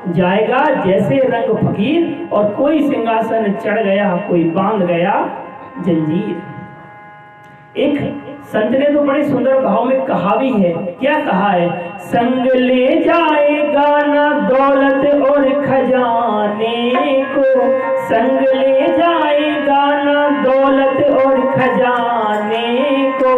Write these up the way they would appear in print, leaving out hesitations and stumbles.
जाएगा जैसे रंग फकीर, और कोई सिंहासन चढ़ गया, कोई बांध गया जंजीर। एक संत ने तो बड़े सुंदर भाव में कहा भी है। क्या कहा है? संग ले जाएगा ना दौलत और खजाने को, संग ले जाएगा ना दौलत और खजाने को,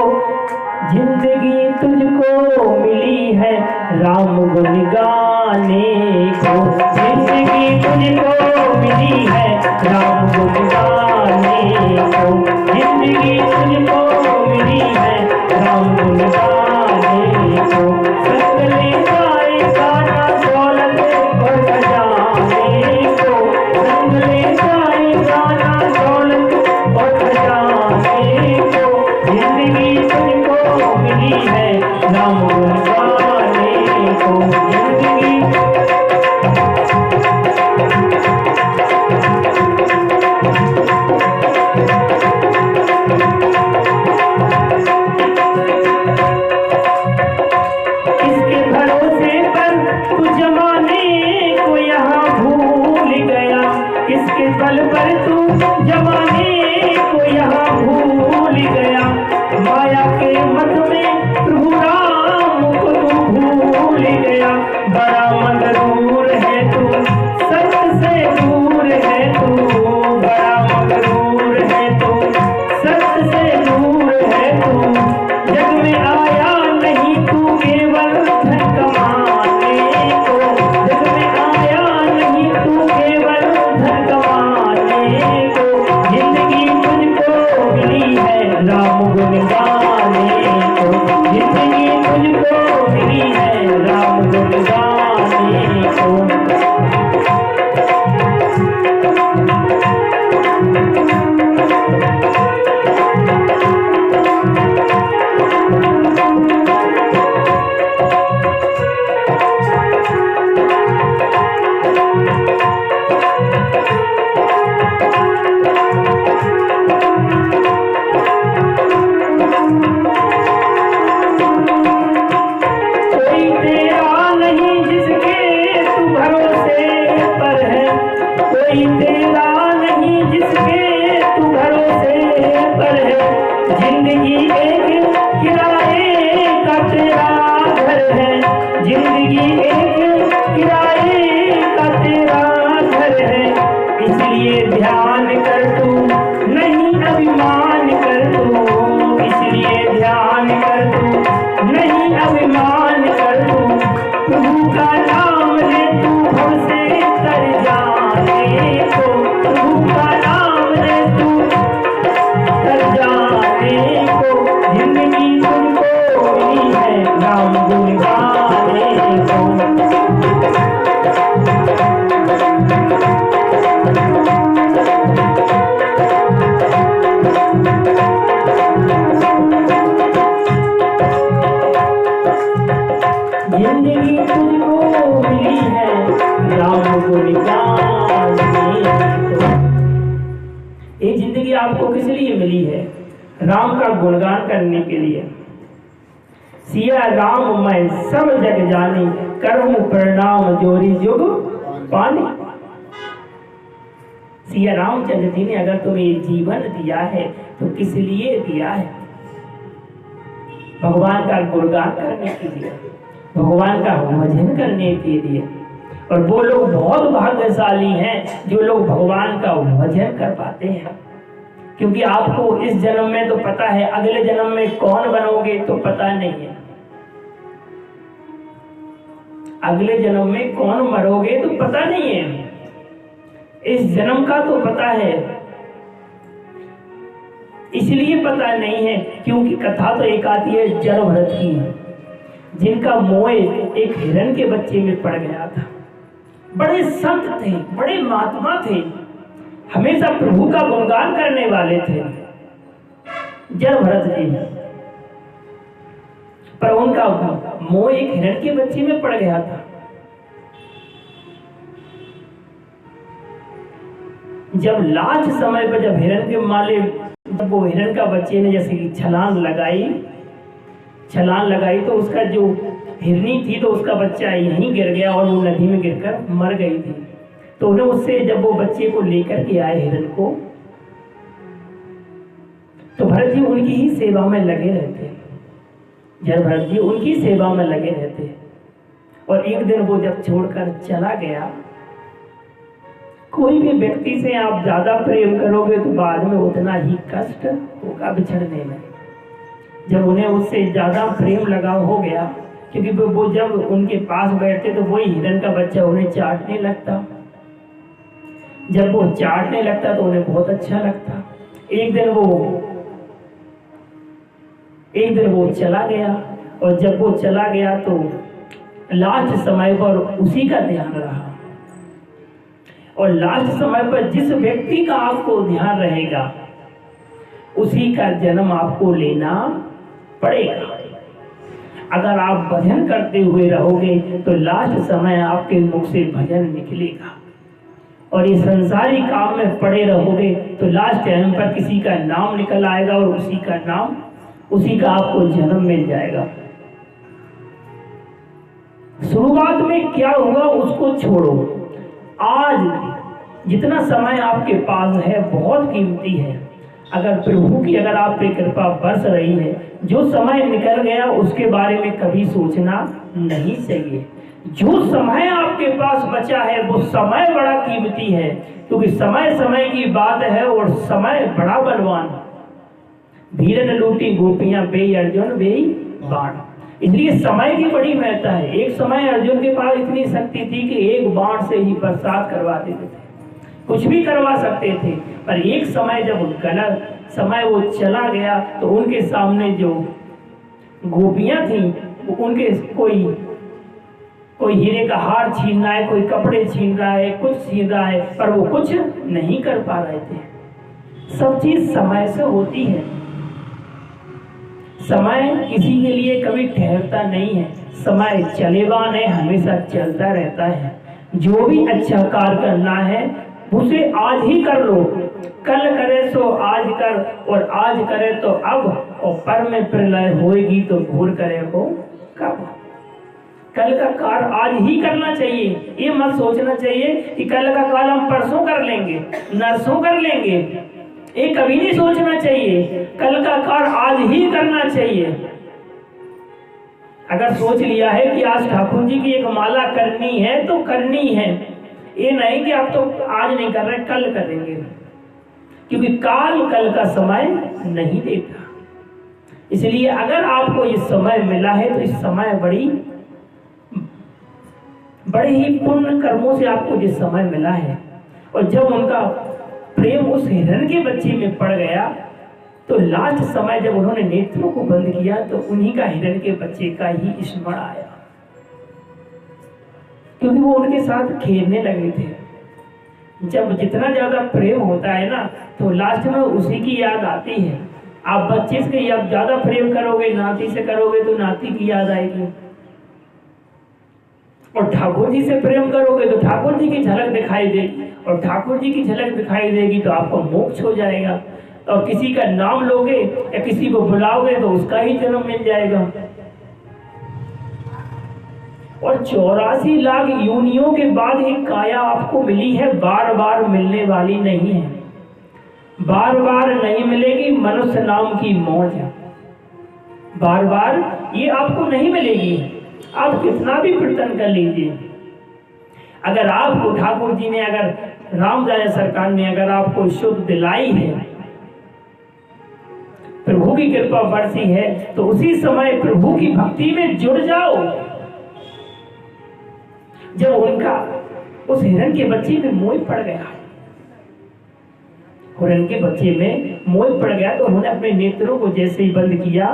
जिंदगी तुझको मिली है राम गुण गाने को, जिंदगी तुझको मिली है राम गुण गाने को, जिंदगी तुझको मिली है राम गुण गाने को। संग ले जाएगा ना दौलत और खजाने को, संग ले जाएगा ना दौलत और खजाने को, जिंदगी तुझको मिली है राम गुण गाने को, जिंदगी। किसके भरोसे पर तू जमाने को यहाँ भूल गया, किसके बल पर तू जमाने को यहाँ भूल गया, माया के मत में प्रभु राम को तू भूल गया। बड़ा मगरूर है तू, सत्य से दूर है तू, बड़ा मगरूर है तू, सत्य से दूर है तू, जग में आया नहीं तू केवल धन कमाने को, जग में आया नहीं तू केवल धन कमाने को, जिंदगी तुझको मिली है राम गुण गाने को, जिंदगी तुझको मिली है राम गुण गाने को। कोई तेरा नहीं जिसके तू भरोसे पर है, कोई तेरा नहीं जिसके तू भरोसे पर है, जिंदगी एक किराए का तेरा घर है, जिंदगी एक किराए का तेरा घर है, इसलिए ध्यान कर तू नहीं अभिमान कर तू, इसलिए ध्यान कर तू नहीं अभिमान कर तू, प्रभु का नाम ले तू हमसे कर जाने को, प्रभु का नाम ले तू कर जाने को, जिंदगी तुमको मिली है राम गुण गाने को। जिंदगी तुझको मिली है राम गुण गाने को। ये जिंदगी आपको किस लिए मिली है? राम का गुणगान करने के लिए। सिया राम मैं सब जग जानी, करूं प्रणाम जोरी जुग पानी। सिया रामचंद्र जी ने अगर तुम्हें जीवन दिया है तो किस लिए दिया है? भगवान का गुणगान करने के लिए, भगवान का भजन करने के लिए। और वो लोग बहुत भाग्यशाली हैं जो लोग भगवान का भजन कर पाते हैं, क्योंकि आपको इस जन्म में तो पता है, अगले जन्म में कौन बनोगे तो पता नहीं है। अगले जन्म में कौन मरोगे तो पता नहीं है, इस जन्म का तो पता है। इसलिए पता नहीं है क्योंकि कथा तो एक आती है जड़ भरत की, जिनका मोह एक हिरण के बच्चे में पड़ गया था। बड़े संत थे, बड़े महात्मा थे, हमेशा प्रभु का गुणगान करने वाले थे जड़ भरत जी, पर उनका मोह एक हिरण के बच्चे में पड़ गया था। जब लास्ट समय पर जब हिरण के माले, जब वो हिरण का बच्चे ने जैसे कि छलांग लगाई तो उसका जो हिरनी थी तो उसका बच्चा यहीं गिर गया और वो नदी में गिरकर मर गई थी। तो उन्हें उससे जब वो बच्चे को लेकर के आए हिरण को, तो भरत जी उनकी ही सेवा में लगे रहते। जब भरत जी उनकी सेवा में लगे रहते और एक दिन वो जब छोड़कर चला गया, कोई भी व्यक्ति से आप ज्यादा प्रेम करोगे तो बाद में उतना ही कष्ट होगा बिछड़ने में। जब उन्हें उससे ज्यादा प्रेम लगाव हो गया, क्योंकि वो जब उनके पास बैठते तो वही हिरण का बच्चा उन्हें चाटने लगता। जब वो चाटने लगता तो उन्हें बहुत अच्छा लगता। एक दिन वो चला गया और जब वो चला गया तो लास्ट समय पर उसी का ध्यान रहा। और लास्ट समय पर जिस व्यक्ति का आपको ध्यान रहेगा उसी का जन्म आपको लेना पड़ेगा। अगर आप भजन करते हुए रहोगे तो लास्ट समय आपके मुख से भजन निकलेगा। और ये संसारी काम में पड़े रहोगे तो लास्ट टाइम पर किसी का नाम निकल आएगा और उसी का आपको जन्म मिल जाएगा। शुरुआत में क्या हुआ उसको छोड़ो। आज जितना समय आपके पास है बहुत कीमती है। अगर प्रभु की अगर आप पे कृपा बरस रही है, जो समय निकल गया उसके बारे में कभी सोचना नहीं चाहिए। जो समय आपके पास बचा है वो समय बड़ा कीमती है, क्योंकि समय समय की बात है और समय बड़ा बलवान। धीरन लूटी गोपियां बे अर्जुन बे बाण। इसलिए समय की बड़ी महत्ता है। एक समय अर्जुन के पास इतनी शक्ति थी कि एक बाण से ही बरसात करवा देते थे, कुछ भी करवा सकते थे। पर एक समय जब गलत समय वो चला गया तो उनके सामने जो गोपियां थी उनके कोई हीरे का हार छीन रहा है, कोई कपड़े छीन रहा है, कुछ छीन रहा है, पर वो कुछ नहीं कर पा रहे थे। सब चीज समय से होती है। समय किसी के लिए कभी ठहरता नहीं है। समय चलेवान है, हमेशा चलता रहता है। जो भी अच्छा कार्य करना है उसे आज ही कर लो। कल करे सो आज कर, और आज करे तो अब, और पर में प्रलय होएगी तो भूर करे हो कब। कल का कार्य आज ही करना चाहिए। ये मत सोचना चाहिए कि कल का कार्य हम परसों कर लेंगे, नरसों कर लेंगे। ये कभी नहीं सोचना चाहिए। कल का कार्य आज ही करना चाहिए। अगर सोच लिया है कि आज ठाकुर जी की एक माला करनी है तो करनी है। ये नहीं कि आप तो आज नहीं कर रहे, कल करेंगे, क्योंकि काल कल का समय नहीं देता। इसलिए अगर आपको ये समय मिला है तो इस समय बड़े ही पुण्य कर्मों से आपको ये समय मिला है। और जब उनका प्रेम उस हिरण के बच्चे में पड़ गया तो लास्ट समय जब उन्होंने नेत्रों को बंद किया तो उन्हीं का हिरण के बच्चे का ही स्मरण आया, क्योंकि वो उनके साथ खेलने लगे थे। जब जितना ज्यादा प्रेम होता है ना तो लास्ट में उसी की याद आती है। आप बच्चे से अब ज्यादा प्रेम करोगे, नाती से करोगे तो नाती की याद आएगी, और ठाकुर जी से प्रेम करोगे तो ठाकुर जी की झलक दिखाई देगी, और ठाकुर जी की झलक दिखाई देगी तो आपको मोक्ष हो जाएगा। और किसी का नाम लोगे या किसी को बुलाओगे तो उसका ही जन्म मिल जाएगा। और 84 लाख योनियों के बाद एक काया आपको मिली है, बार बार मिलने वाली नहीं है। बार बार नहीं मिलेगी मनुष्य नाम की मौज, बार बार ये आपको नहीं मिलेगी। आप कितना भी प्रयत्न कर लीजिए, अगर आपको ठाकुर जी ने, अगर रामदास सरकार ने अगर आपको शुद्ध दिलाई है, प्रभु की कृपा बरसी है, तो उसी समय प्रभु की भक्ति में जुड़ जाओ। जब उनका उस हिरण के बच्चे में मोह पड़ गया, हिरण के बच्चे में मोह पड़ गया, तो उन्होंने अपने नेत्रों को जैसे ही बंद किया